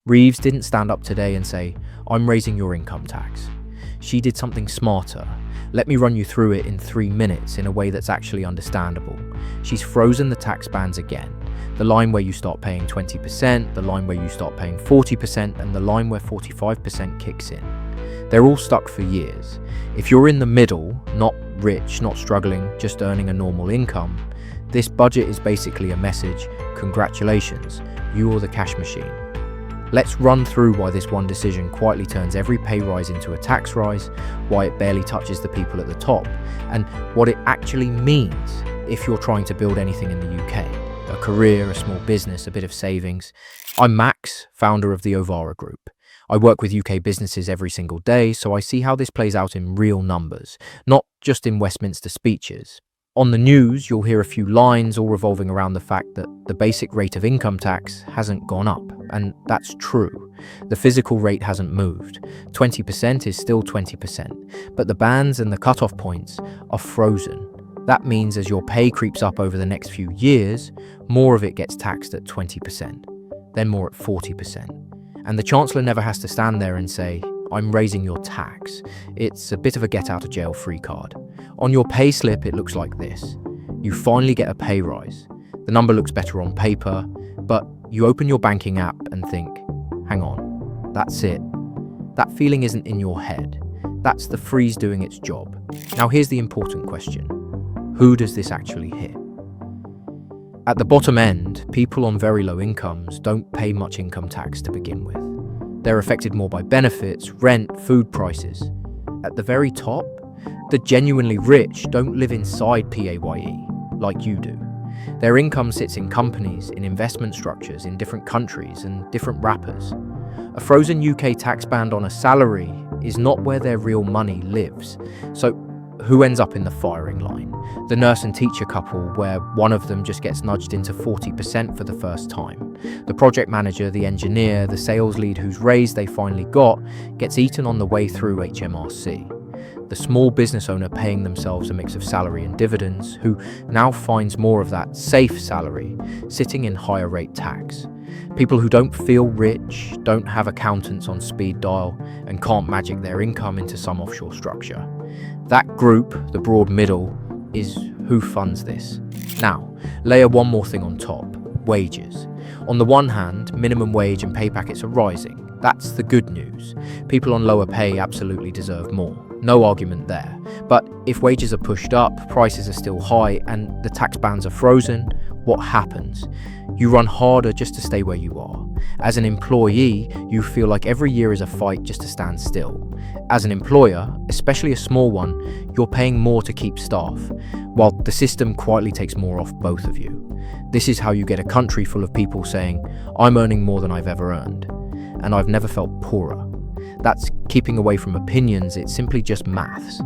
Reeves didn't stand up today and say, "I'm raising your income tax." She did something smarter. Let me run you through it in 3 minutes in a way that's actually understandable. She's frozen the tax bands again. The line where you start paying 20%, the line where you start paying 40%, and the line where 45% kicks in. They're all stuck for years. If you're in the middle, not rich, not struggling, just earning a normal income, this budget is basically a message: congratulations, you're the cash machine. Let's run through why this one decision quietly turns every pay rise into a tax rise, why it barely touches the people at the top, and what it actually means if you're trying to build anything in the UK. A career, a small business, a bit of savings. I'm Max, founder of the Ovara Group. I work with UK businesses every single day, so I see how this plays out in real numbers, not just in Westminster speeches. On the news, you'll hear a few lines all revolving around the fact that the basic rate of income tax hasn't gone up, and that's true. The physical rate hasn't moved. 20% is still 20%, but the bands and the cutoff points are frozen. That means as your pay creeps up over the next few years, more of it gets taxed at 20%, then more at 40%. And the Chancellor never has to stand there and say, "I'm raising your tax." It's a bit of a get-out-of-jail-free card. On your pay slip, it looks like this. You finally get a pay rise. The number looks better on paper, but you open your banking app and think, hang on, that's it. That feeling isn't in your head. That's the freeze doing its job. Now here's the important question. Who does this actually hit? At the bottom end, people on very low incomes don't pay much income tax to begin with. They're affected more by benefits, rent, food prices. At the very top, the genuinely rich don't live inside PAYE like you do. Their income sits in companies, in investment structures, in different countries and different wrappers. A frozen UK tax band on a salary is not where their real money lives. So who ends up in the firing line? The nurse and teacher couple, where one of them just gets nudged into 40% for the first time. The project manager, the engineer, the sales lead whose raise they finally got gets eaten on the way through HMRC. The small business owner paying themselves a mix of salary and dividends, who now finds more of that safe salary sitting in higher rate tax. People who don't feel rich, don't have accountants on speed dial, and can't magic their income into some offshore structure. That group, the broad middle, is who funds this. Now, layer one more thing on top: wages. On the one hand, minimum wage and pay packets are rising. That's the good news. People on lower pay absolutely deserve more. No argument there. But if wages are pushed up, prices are still high, and the tax bands are frozen, what happens? You run harder just to stay where you are. As an employee, you feel like every year is a fight just to stand still. As an employer, especially a small one, you're paying more to keep staff, while the system quietly takes more off both of you. This is how you get a country full of people saying, "I'm earning more than I've ever earned, and I've never felt poorer." That's keeping away from opinions, it's simply just maths.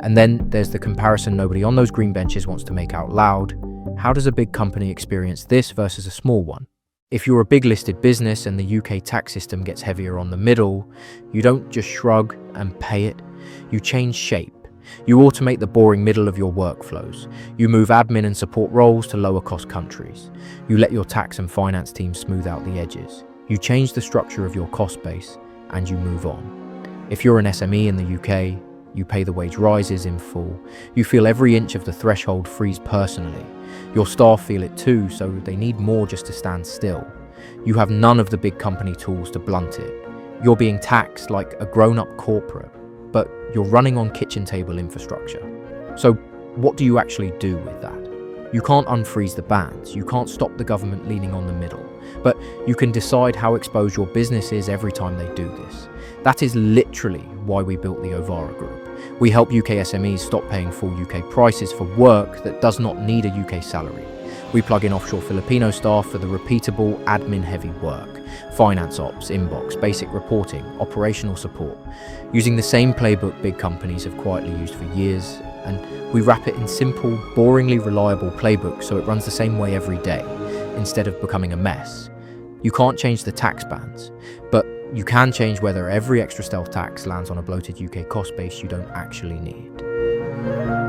And then there's the comparison nobody on those green benches wants to make out loud. How does a big company experience this versus a small one? If you're a big listed business and the UK tax system gets heavier on the middle, you don't just shrug and pay it, you change shape. You automate the boring middle of your workflows. You move admin and support roles to lower cost countries. You let your tax and finance team smooth out the edges. You change the structure of your cost base and you move on. If you're an SME in the UK, you pay the wage rises in full. You feel every inch of the threshold freeze personally. Your staff feel it too, so they need more just to stand still. You have none of the big company tools to blunt it. You're being taxed like a grown-up corporate, but you're running on kitchen table infrastructure. So what do you actually do with that? You can't unfreeze the bands, you can't stop the government leaning on the middle, but you can decide how exposed your business is every time they do this. That is literally why we built the Ovara Group. We help UK SMEs stop paying full UK prices for work that does not need a UK salary. We plug in offshore Filipino staff for the repeatable, admin-heavy work, finance ops, inbox, basic reporting, operational support, using the same playbook big companies have quietly used for years, and we wrap it in simple, boringly reliable playbook so it runs the same way every day, instead of becoming a mess. You can't change the tax bands, but you can change whether every extra stealth tax lands on a bloated UK cost base you don't actually need.